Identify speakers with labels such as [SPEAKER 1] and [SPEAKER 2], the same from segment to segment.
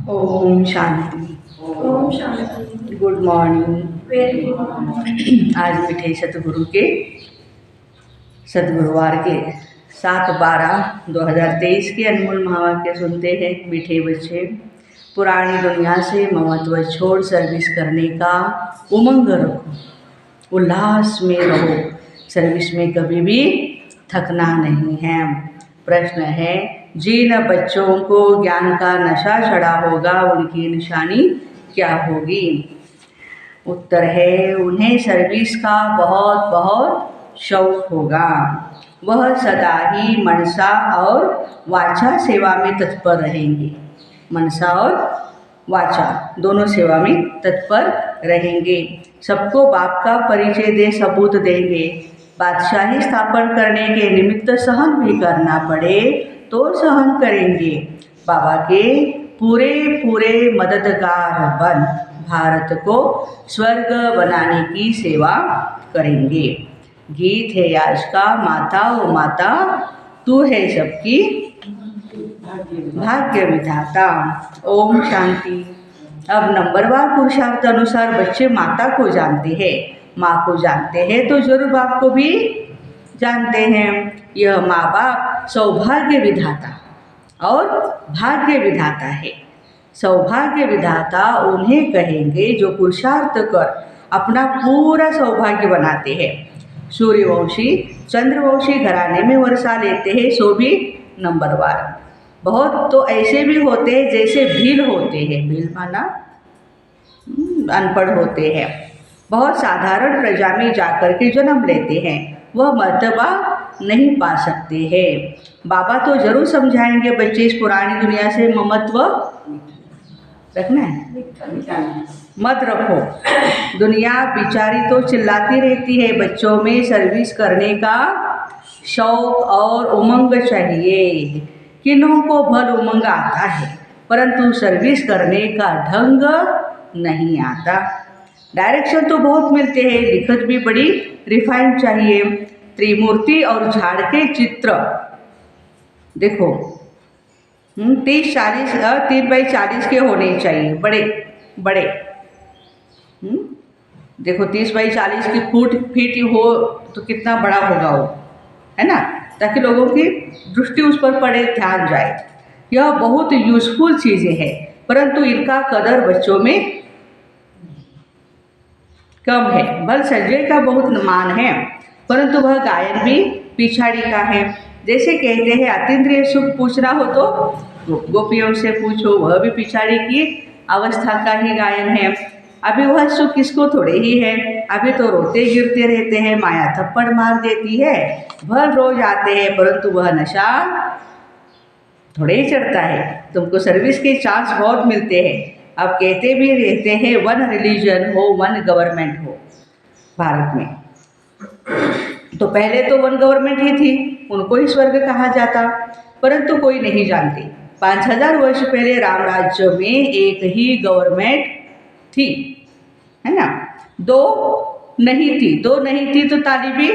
[SPEAKER 1] ओम शांति।
[SPEAKER 2] ओम शांति।
[SPEAKER 1] Good morning.
[SPEAKER 2] Very good morning.
[SPEAKER 1] आज मिठे सतगुरु के सतगुरुवार के 7/12/2023 के अनमोल महावाक्य सुनते हैं। मीठे बच्चे, पुरानी दुनिया से ममत्व छोड़ सर्विस करने का उमंग रखो, उल्लास में रहो। सर्विस में कभी भी थकना नहीं है। प्रश्न है, जिन बच्चों को ज्ञान का नशा चढ़ा होगा उनकी निशानी क्या होगी? उत्तर है, उन्हें सर्विस का बहुत बहुत शौक होगा। वह सदा ही मनसा और वाचा सेवा में तत्पर रहेंगे। मनसा और वाचा दोनों सेवा में तत्पर रहेंगे। सबको बाप का परिचय दे सबूत देंगे। बादशाही स्थापन करने के निमित्त सहन भी करना पड़े तो सहन करेंगे। बाबा के पूरे पूरे मददगार बन भारत को स्वर्ग बनाने की सेवा करेंगे। गीत है आज का, माता ओ माता तू है सबकी भाग्य विधाता। ओम शांति। अब नंबरवार पुरुषार्थ अनुसार बच्चे माता को जानते हैं, माँ को जानते हैं तो जरूर बाप को भी जानते हैं। यह माँ बाप सौभाग्य विधाता और भाग्य विधाता है। सौभाग्य विधाता उन्हें कहेंगे जो पुरुषार्थ कर अपना पूरा सौभाग्य बनाते हैं। सूर्यवंशी चंद्रवंशी घराने में वर्षा लेते हैं, सो भी नंबरवार। बहुत तो ऐसे भी होते हैं जैसे भील होते हैं, भील माना अनपढ़ होते हैं, बहुत साधारण प्रजा में जाकर के जन्म लेते हैं, वह मर्तबा नहीं पा सकते हैं। बाबा तो जरूर समझाएंगे बच्चे, इस पुरानी दुनिया से ममत्व रखना है, मत रखो। दुनिया बिचारी तो चिल्लाती रहती है, बच्चों में सर्विस करने का शौक और उमंग चाहिए। किन्हों को भल उमंग आता है परंतु सर्विस करने का ढंग नहीं आता। डायरेक्शन तो बहुत मिलते हैं, लिखत भी बड़ी रिफाइंड चाहिए। त्रिमूर्ति और झाड़ के चित्र देखो 3x40 के होने चाहिए, बड़े बड़े। देखो 30x40 की फीट हो तो कितना बड़ा होगा वो, है ना, ताकि लोगों की दृष्टि उस पर पड़े, ध्यान जाए। यह बहुत यूजफुल चीज़ें हैं परंतु इनका कदर बच्चों में कम है। भल संजय का बहुत मान है परंतु वह गायन भी पिछाड़ी का है। जैसे कहते हैं अतीन्द्रिय सुख पूछना हो तो गोपियों से पूछो, वह भी पिछाड़ी की अवस्था का ही गायन है। अभी वह सुख किसको थोड़े ही है, अभी तो रोते गिरते रहते हैं, माया थप्पड़ मार देती है, भर रोज आते हैं परंतु वह नशा थोड़े ही चढ़ता है। तुमको सर्विस के चांस बहुत मिलते हैं। अब कहते भी रहते हैं वन रिलीजन हो, वन गवर्नमेंट हो भारत में। तो पहले तो वन गवर्नमेंट ही थी, उनको ही स्वर्ग कहा जाता, परंतु कोई नहीं जानते 5000 वर्ष पहले राम राज्य में एक ही गवर्नमेंट थी, है ना। दो नहीं थी तो ताली भी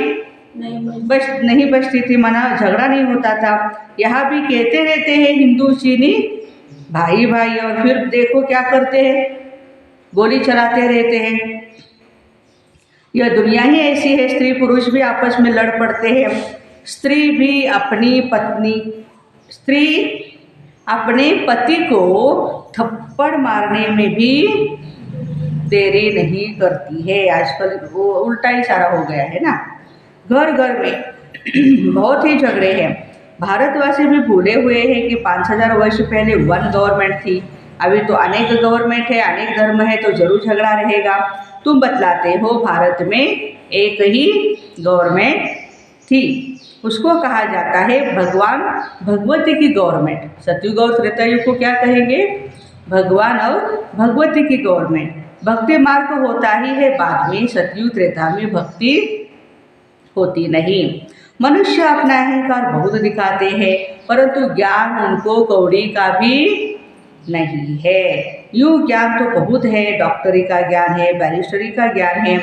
[SPEAKER 1] नहीं बचती थी, माना झगड़ा नहीं होता था। यहाँ भी कहते रहते हैं हिंदू चीनी भाई भाई, और फिर देखो क्या करते हैं, गोली चलाते रहते हैं। यह दुनिया ही ऐसी है, स्त्री पुरुष भी आपस में लड़ पड़ते हैं। स्त्री अपने पति को थप्पड़ मारने में भी देरी नहीं करती है। आजकल वो उल्टा ही सारा हो गया है ना, घर घर में बहुत ही झगड़े हैं। भारतवासी भी भूले हुए हैं कि 5000 वर्ष पहले वन गवर्नमेंट थी। अभी तो अनेक गवर्नमेंट है, अनेक धर्म है, तो जरूर झगड़ा रहेगा। तुम बतलाते हो भारत में एक ही गवर्नमेंट थी, उसको कहा जाता है भगवान भगवती की गवर्नमेंट। सतयुग और त्रेता युग को क्या कहेंगे? भगवान और भगवती की गवर्नमेंट। भक्ति मार्ग होता ही है बाद में, सतयुग त्रेता में भक्ति होती नहीं। मनुष्य अपना अहंकार बहुत दिखाते हैं परंतु ज्ञान उनको कौड़ी का भी नहीं है। यूँ ज्ञान तो बहुत है, डॉक्टरी का ज्ञान है, बैरिस्टरी का ज्ञान है।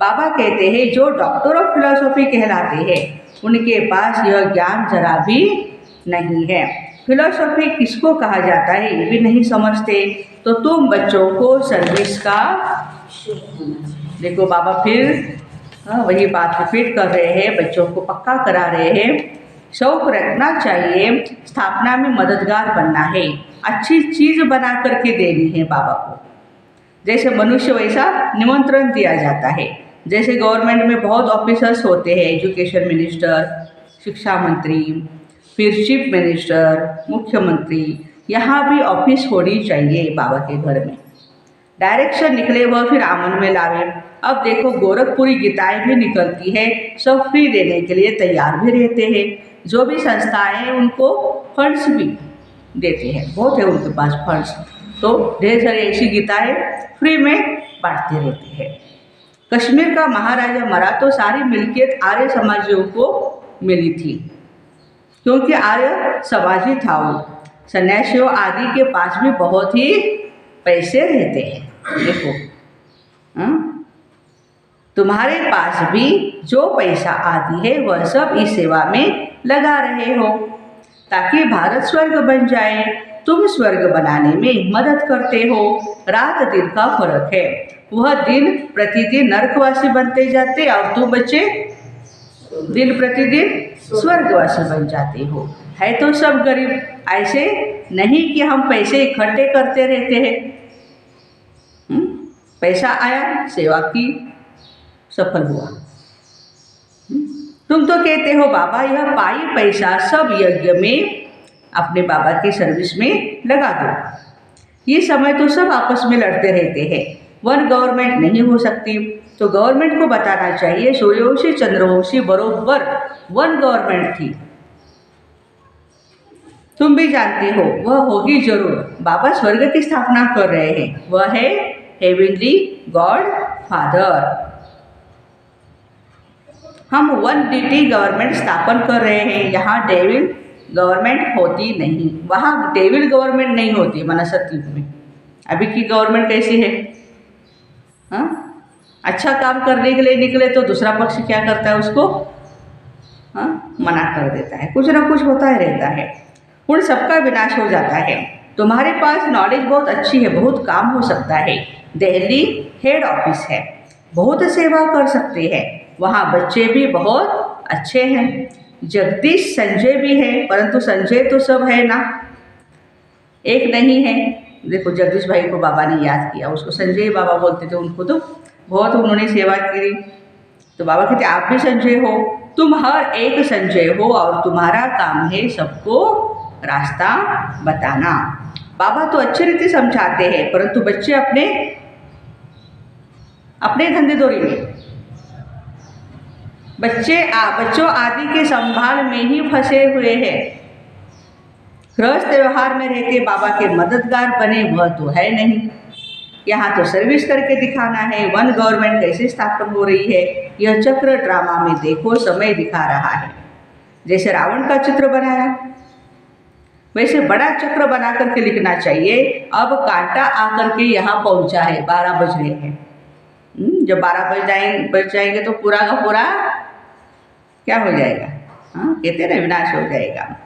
[SPEAKER 1] बाबा कहते हैं जो डॉक्टर ऑफ फिलॉसफी कहलाते हैं उनके पास यह ज्ञान जरा भी नहीं है। फिलॉसफी किसको कहा जाता है ये भी नहीं समझते, तो तुम बच्चों को सर्विस का, देखो बाबा फिर वही बात रिपीट कर रहे हैं, बच्चों को पक्का करा रहे हैं। शौक रखना चाहिए, स्थापना में मददगार बनना है, अच्छी चीज़ बना करके देनी है बाबा को। जैसे मनुष्य वैसा निमंत्रण दिया जाता है। जैसे गवर्नमेंट में बहुत ऑफिसर्स होते हैं, एजुकेशन मिनिस्टर, शिक्षा मंत्री, फिर चीफ मिनिस्टर, मुख्यमंत्री, यहाँ भी ऑफिस होनी चाहिए बाबा के घर में। डायरेक्शन निकले वह फिर आमन में लावे। अब देखो गोरखपुरी गीताएं भी निकलती है, सब फ्री देने के लिए तैयार भी रहते हैं। जो भी संस्थाएं हैं उनको फंड्स भी देते हैं, बहुत है उनके पास फंड्स, तो ढेर सारी ऐसी गीताएं फ्री में बांटते रहते हैं। कश्मीर का महाराजा मरा तो सारी मिल्कियत आर्य समाजियों को मिली थी, क्योंकि आर्य समाजी था वो। सन्यासियों आदि के पास भी बहुत ही पैसे रहते हैं। देखो तुम्हारे पास भी जो पैसा आदि है वह सब इस सेवा में लगा रहे हो, ताकि भारत स्वर्ग बन जाए। तुम स्वर्ग बनाने में मदद करते हो। रात दिन का फर्क है, वह दिन प्रतिदिन नरकवासी बनते जाते और तुम बच्चे दिन प्रतिदिन स्वर्गवासी बन जाते हो। है तो सब गरीब, ऐसे नहीं कि हम पैसे इकट्ठे करते रहते हैं। पैसा आया, सेवा की, सफल हुआ। तुम तो कहते हो बाबा यह पाई पैसा सब यज्ञ में अपने बाबा की सर्विस में लगा दो। ये समय तो सब आपस में लड़ते रहते हैं, वन गवर्नमेंट नहीं हो सकती। तो गवर्नमेंट को बताना चाहिए सूर्यवंशी चंद्रवंशी बरोबर वन गवर्नमेंट थी। तुम भी जानते हो वह होगी जरूर। बाबा स्वर्ग की स्थापना कर रहे हैं, वह है हेवनली गॉड फादर। हम वन डिटी गवर्नमेंट स्थापन कर रहे हैं। यहाँ डेविल गवर्नमेंट होती नहीं, वहाँ डेविल गवर्नमेंट नहीं होती मनसत युग में। अभी की गवर्नमेंट कैसी है? हाँ, अच्छा काम करने के लिए निकले तो दूसरा पक्ष क्या करता है, उसको मना कर देता है। कुछ ना कुछ होता ही रहता है, उन सबका विनाश हो जाता है। तुम्हारे पास नॉलेज बहुत अच्छी है, बहुत काम हो सकता है। दिल्ली हेड ऑफिस है, बहुत सेवा कर सकते हैं। वहाँ बच्चे भी बहुत अच्छे हैं। जगदीश संजय भी है, परंतु संजय तो सब है ना, एक नहीं है। देखो जगदीश भाई को बाबा ने याद किया, उसको संजय बाबा बोलते थे। उनको तो बहुत उन्होंने सेवा की, तो बाबा कहते आप भी संजय हो। तुम हर एक संजय हो और तुम्हारा काम है सबको रास्ता बताना। बाबा तो अच्छी रीति समझाते हैं, परंतु बच्चे अपने धंधेदौरी में, बच्चों आदि के संभाल में ही फंसे हुए हैं। गृहस्थ व्यवहार में रहते बाबा के मददगार बने वह तो है नहीं। यहाँ तो सर्विस करके दिखाना है। वन गवर्नमेंट कैसे स्थापन हो रही है, यह चक्र ड्रामा में देखो समय दिखा रहा है। जैसे रावण का चित्र बनाया, वैसे बड़ा चक्र बना करके लिखना चाहिए। अब कांटा आकर के यहाँ पहुँचा है, 12 बज रहे हैं। जब 12 बज जाएंगे तो पूरा का पूरा क्या हो जाएगा, कहते ना विनाश हो जाएगा।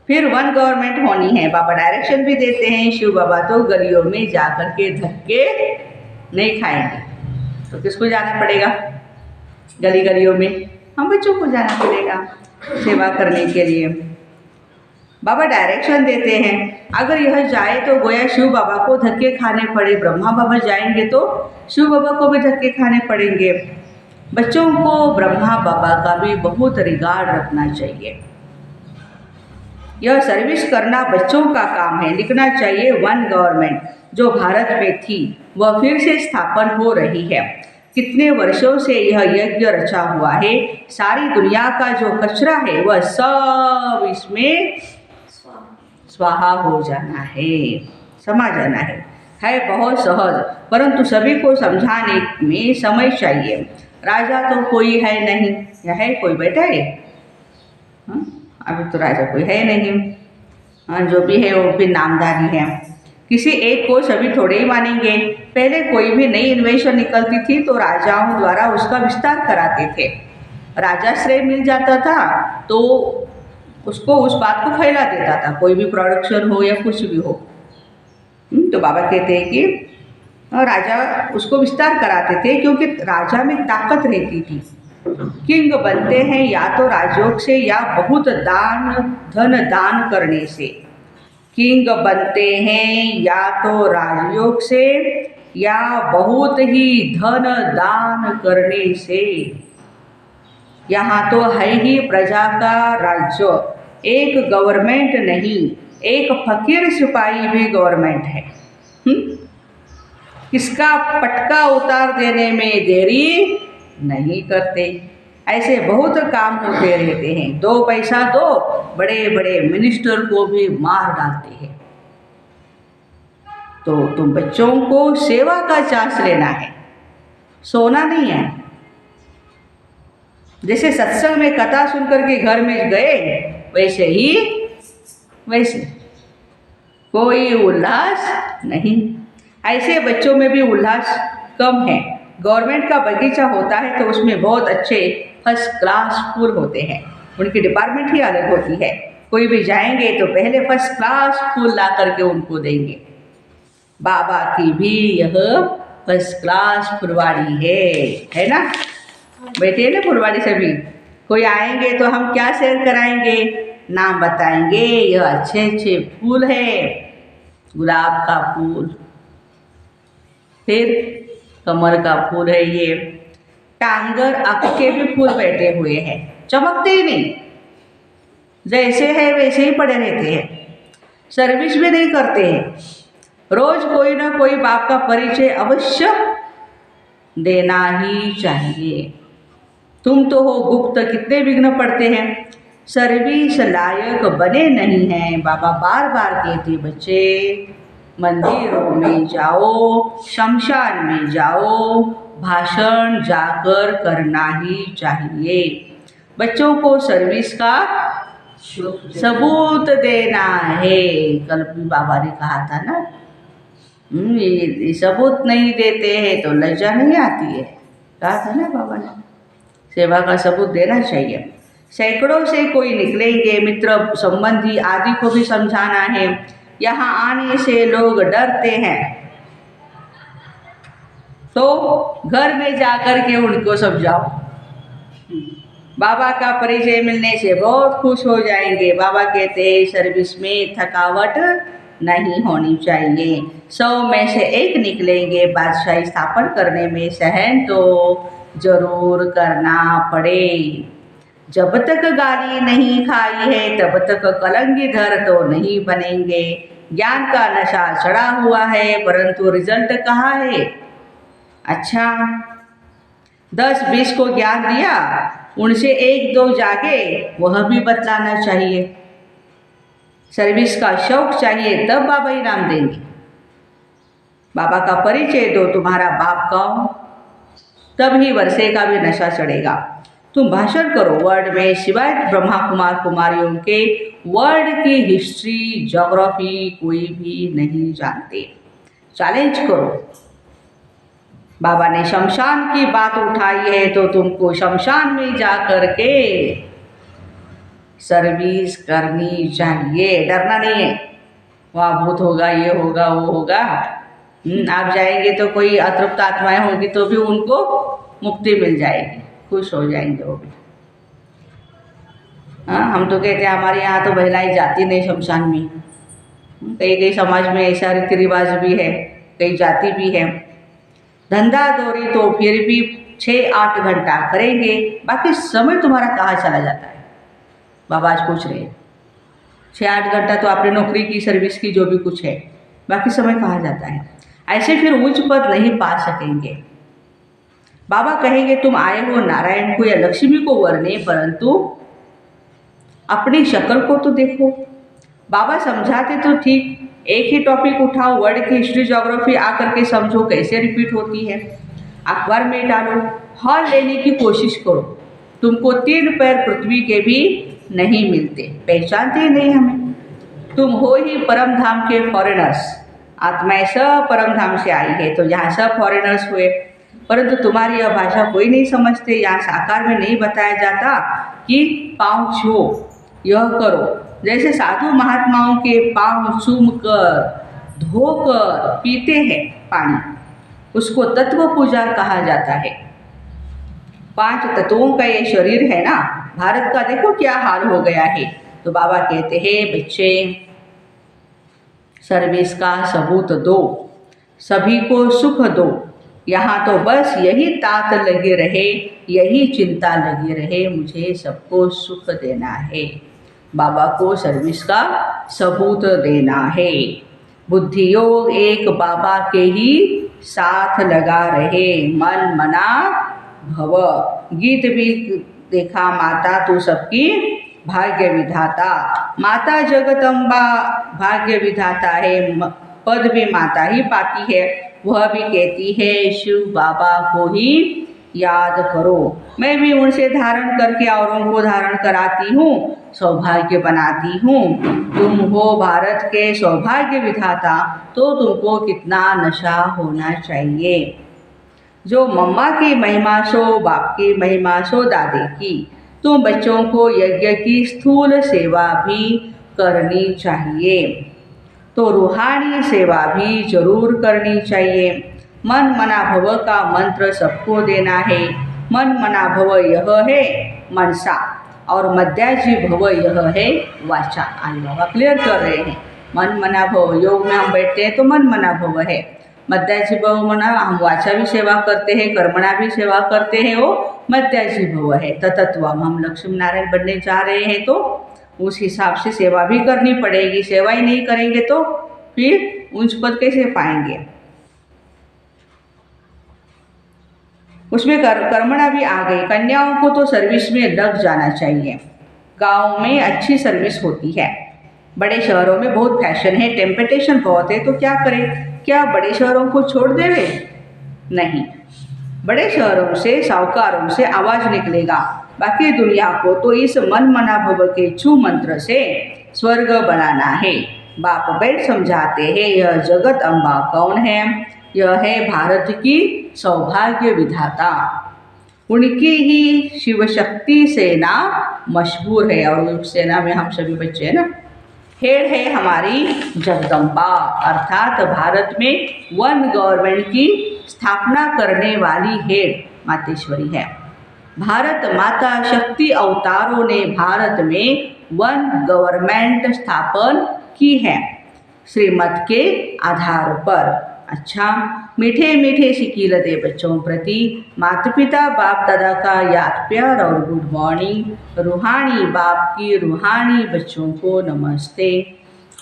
[SPEAKER 1] फिर वन गवर्नमेंट होनी है। बाबा डायरेक्शन भी देते हैं। शिव बाबा तो गलियों में जा कर के धक्के नहीं खाएंगे, तो किसको जाना पड़ेगा गली गलियों में? हम बच्चों को जाना पड़ेगा सेवा करने के लिए। बाबा डायरेक्शन देते हैं। अगर यह जाए तो गोया शिव बाबा को धक्के खाने पड़े। ब्रह्मा बाबा जाएंगे तो शिव बाबा को भी धक्के खाने पड़ेंगे। बच्चों को ब्रह्मा बाबा का भी बहुत रिगार्ड रखना चाहिए। यह सर्विस करना बच्चों का काम है। लिखना चाहिए वन गवर्नमेंट जो भारत में थी वह फिर से स्थापन हो रही है। कितने वर्षों से यह यज्ञ रचा हुआ है। सारी दुनिया का जो कचरा है वह सब इसमें स्वाहा हो जाना है, समा जाना है बहुत सहज, परंतु सभी को समझाने में समय चाहिए। राजा तो कोई है नहीं, या है कोई बैठा है? अभी तो राजा कोई है नहीं। जो भी है वो भी नामधारी है। किसी एक को सभी थोड़े ही मानेंगे। पहले कोई भी नई इन्वेंशन निकलती थी तो राजाओं द्वारा उसका विस्तार कराते थे। राजाश्रय मिल जाता था तो उसको उस बात को फैला देता था, कोई भी प्रोडक्शन हो या कुछ भी हो। तो बाबा कहते हैं कि राजा उसको विस्तार कराते थे, क्योंकि राजा में ताकत रहती थी। किंग बनते हैं या तो राजयोग से या बहुत धन दान करने से। किंग बनते हैं या तो राजयोग से या बहुत ही धन दान करने से। यहाँ तो है ही प्रजा का राज्य, एक गवर्नमेंट नहीं, एक फकीर सिपाही भी गवर्नमेंट है। इसका पटका उतार देने में देरी नहीं करते। ऐसे बहुत काम होते रहते हैं। 2 पैसा दो, बड़े बड़े मिनिस्टर को भी मार डालते हैं। तो तुम बच्चों को सेवा का चांस लेना है, सोना नहीं है। जैसे सत्संग में कथा सुनकर के घर में गए, वैसे कोई उल्लास नहीं। ऐसे बच्चों में भी उल्लास कम है। गवर्नमेंट का बगीचा होता है तो उसमें बहुत अच्छे फर्स्ट क्लास फूल होते हैं, उनकी डिपार्टमेंट ही अलग होती है। कोई भी जाएंगे तो पहले फर्स्ट क्लास फूल ला करके उनको देंगे। बाबा की भी यह फर्स्ट क्लास फुलवाड़ी है ना? बैठे हैं ना फुलवाड़ी सभी। कोई आएंगे तो हम क्या शेयर कराएंगे, नाम बताएंगे, यह अच्छे अच्छे फूल है, गुलाब का फूल, फिर कमल का फूल है, ये टांगर अक के भी फूल बैठे हुए हैं, चमकते ही नहीं, जैसे है वैसे ही पड़े रहते हैं, सर्विस भी नहीं करते हैं। रोज कोई ना कोई बाप का परिचय अवश्य देना ही चाहिए। तुम तो हो गुप्त, कितने विघ्न पड़ते हैं, सर्विस लायक बने नहीं हैं। बाबा बार बार कहते, बच्चे मंदिरों में जाओ, शमशान में जाओ, भाषण जाकर करना ही चाहिए। बच्चों को सर्विस का सबूत देना है। कल भी बाबा ने कहा था ना, ये सबूत नहीं देते हैं तो लज्जा नहीं आती है, कहा था ना बाबा ने। सेवा का सबूत देना चाहिए। सैकड़ों से कोई निकलेंगे, मित्र संबंधी आदि को भी समझाना है। यहाँ आने से लोग डरते हैं, तो घर में जाकर के उनको समझाओ। बाबा का परिचय मिलने से बहुत खुश हो जाएंगे। बाबा कहते हैं सर्विस में थकावट नहीं होनी चाहिए। 100 में से 1 निकलेंगे। बादशाही स्थापन करने में सहन तो जरूर करना पड़े। जब तक गाली नहीं खाई है तब तक कलंगीधर तो नहीं बनेंगे। ज्ञान का नशा चढ़ा हुआ है, परंतु रिजल्ट कहाँ है? अच्छा, 10-20 को ज्ञान दिया, उनसे 1-2 जागे, वह भी बतलाना चाहिए। सर्विस का शौक चाहिए, तब बाबा इनाम देंगे। बाबा का परिचय दो, तुम्हारा बाप कौन, तभी वर्षे का भी नशा चढ़ेगा। तुम भाषण करो वर्ल्ड में, सिवाय ब्रह्मा कुमार कुमारियों के वर्ल्ड की हिस्ट्री ज्योग्राफी कोई भी नहीं जानते। चैलेंज करो। बाबा ने शमशान की बात उठाई है तो तुमको शमशान में जा कर के सर्विस करनी चाहिए, डरना नहीं है। वहाँ भूत होगा, ये होगा, वो होगा। आप जाएंगे तो कोई अतृप्त आत्माएं होंगी तो भी उनको मुक्ति मिल जाएगी, खुश हो जाएंगे वो भी। हाँ, हम तो कहते हैं हमारे यहाँ तो महिलाएं जाती नहीं शमशान में। कई कई समाज में ऐसा रीति रिवाज भी है, कई जाति भी है। धंधा दौरी तो फिर भी 6-8 घंटा करेंगे, बाकी समय तुम्हारा कहाँ चला जाता है? बाबा आज पूछ रहे हैं, 6-8 घंटा तो आपने नौकरी की, सर्विस की, जो भी कुछ है, बाकी समय कहाँ जाता है? ऐसे फिर उच्च पद नहीं पा सकेंगे। बाबा कहेंगे तुम आए हो नारायण को या लक्ष्मी को वरने, परंतु अपनी शक्ल को तो देखो। बाबा समझाते तो ठीक, एक ही टॉपिक उठाओ, वर्ल्ड की हिस्ट्री ज्योग्राफी आकर के समझो कैसे रिपीट होती है। अखबार में डालो, हॉल लेने की कोशिश करो। तुमको 3 पैर पृथ्वी के भी नहीं मिलते, पहचानते ही नहीं हमें। तुम हो ही परम धाम के फॉरेनर्स। आत्माएं सब परम धाम से आई है, तो यहाँ सब फॉरेनर्स हुए। परंतु तुम्हारी यह भाषा कोई नहीं समझते। यहाँ साकार में नहीं बताया जाता कि पाँव छुओ, यह करो। जैसे साधु महात्माओं के पाँव चूम कर धोकर पीते हैं पानी, उसको तत्व पूजा कहा जाता है। 5 तत्वों का ये शरीर है ना, भारत का देखो क्या हाल हो गया है। तो बाबा कहते हैं बच्चे सर्विस का सबूत दो, सभी को सुख दो। यहाँ तो बस यही तात लगे रहे, यही चिंता लगी रहे, मुझे सबको सुख देना है। बाबा को सर्विस का सबूत देना है। बुद्धि योग एक बाबा के ही साथ लगा रहे, मन मना भव। गीत भी देखा, माता तू सबकी भाग्य विधाता। माता जगदम्बा भाग्य विधाता है, पद भी माता ही पाती है। वह भी कहती है शिव बाबा को ही याद करो। मैं भी उनसे धारण करके औरों को धारण कराती हूँ, सौभाग्य बनाती हूँ। तुम हो भारत के सौभाग्य विधाता, तो तुमको कितना नशा होना चाहिए। जो मम्मा की महिमा सो बाप की महिमा सो दादी की। तुम बच्चों को यज्ञ की स्थूल सेवा भी करनी चाहिए, तो रूहानी सेवा भी जरूर करनी चाहिए। मन मना भव का मंत्र सबको देना है। मन मना भव यह है मनसा, और मध्याजी भव यह है वाचा। आज बाबा क्लियर कर रहे हैं। मन मना भव, योग में हम बैठते हैं तो मन मना भव है। मध्याजी भव मना, हम वाचा भी सेवा करते हैं, कर्मणा भी सेवा करते हैं, वो मध्याजी भव है। तत्व हम लक्ष्मी नारायण बनने जा रहे हैं तो उस हिसाब से सेवा भी करनी पड़ेगी। सेवा ही नहीं करेंगे तो फिर उच्च पद कैसे पाएंगे। उसमें कर्मणा भी आ गई। कन्याओं को तो सर्विस में लग जाना चाहिए। गांव में अच्छी सर्विस होती है, बड़े शहरों में बहुत फैशन है, टेम्पटेशन बहुत है, तो क्या करें। क्या बड़े शहरों को छोड़ देवे? नहीं, बड़े शहरों से साहूकारों से आवाज निकलेगा। बाकी दुनिया को तो इस मन मना भव के छू मंत्र से स्वर्ग बनाना है। बाप बैठ समझाते हैं यह जगत अम्बा कौन है। यह है भारत की सौभाग्य विधाता। उनकी ही शिव शक्ति सेना मशहूर है, और उस सेना में हम सभी बच्चे हैं ना। हेड है हमारी जगदम्बा, अर्थात भारत में वन गवर्नमेंट की स्थापना करने वाली हेड मातेश्वरी है। भारत माता शक्ति अवतारों ने भारत में वन गवर्नमेंट स्थापन की है श्रीमत के आधार पर। अच्छा, मीठे मीठे शिकील दे बच्चों प्रति माता पिता बाप दादा का याद प्यार और गुड मॉर्निंग। रूहानी बाप की रूहानी बच्चों को नमस्ते।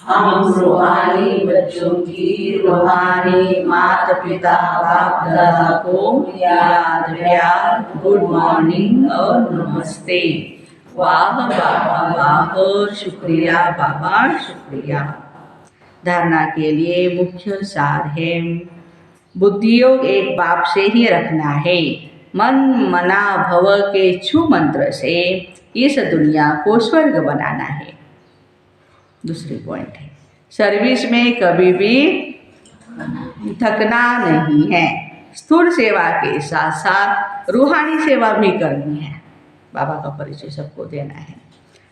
[SPEAKER 3] हम रूहानी बच्चों की रूहानी माता पिता बाप दादा को याद प्यार गुड मॉर्निंग और नमस्ते।
[SPEAKER 1] वाह बाबा वाह, शुक्रिया बाबा शुक्रिया। धारणा के लिए मुख्य सार है, बुद्धि योग एक बाप से ही रखना है। मन मना भव के छू मंत्र से इस दुनिया को स्वर्ग बनाना है। दूसरी पॉइंट है, सर्विस में कभी भी थकना नहीं है। स्थूल सेवा के साथ साथ रूहानी सेवा भी करनी है। बाबा का परिचय सबको देना है।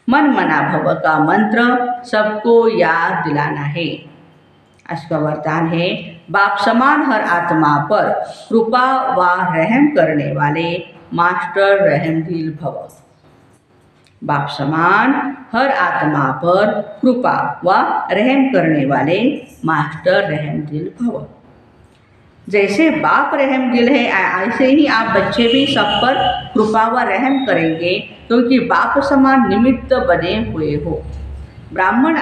[SPEAKER 1] मन मना भव का मंत्र सबको याद दिलाना है। आज का वरदान है, बाप समान हर आत्मा पर कृपा व रहम करने वाले मास्टर रहमदिल भव। बाप समान हर आत्मा पर कृपा व रहम करने वाले मास्टर रहमदिल भव। जैसे बाप रहमदिल है, ऐसे ही आप बच्चे भी सब पर कृपा व रहम करेंगे, क्योंकि बाप समान निमित्त बने हुए हो। ब्राह्मण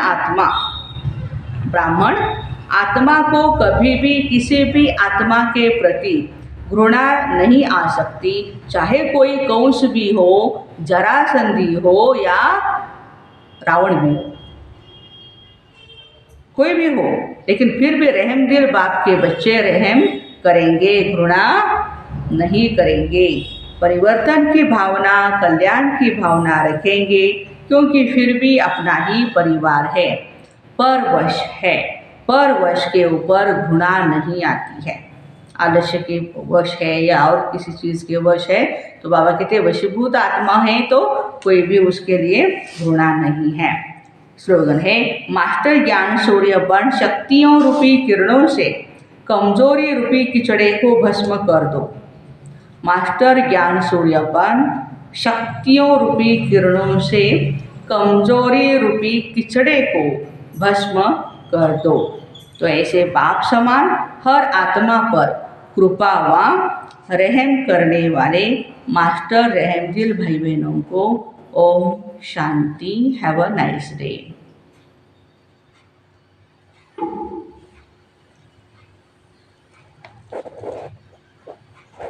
[SPEAKER 1] आत्मा को कभी भी किसी भी आत्मा के प्रति घृणा नहीं आ सकती, चाहे कोई कंस भी हो, जरासंधी हो या रावण भी हो, कोई भी हो, लेकिन फिर भी रहमदिल बाप के बच्चे रहम करेंगे, घृणा नहीं करेंगे। परिवर्तन की भावना, कल्याण की भावना रखेंगे, क्योंकि फिर भी अपना ही परिवार है। परवश है, परवश के ऊपर घृणा नहीं आती है। आलस्य के वश है या और किसी चीज़ के वश है, तो बाबा कहते हैं वशीभूत आत्मा है तो कोई भी उसके लिए घृणा नहीं है। स्लोगन है, मास्टर ज्ञान सूर्य बन शक्तियों रूपी किरणों से कमजोरी रूपी किचड़े को भस्म कर दो। मास्टर ज्ञान सूर्य बन शक्तियों रूपी किरणों से कमजोरी रूपी किचड़े को भस्म कर दो। तो ऐसे बाप समान हर आत्मा पर कृपा व रहम करने वाले मास्टर रहमदिल भाई बहनों को ओम शांति। Have a nice day.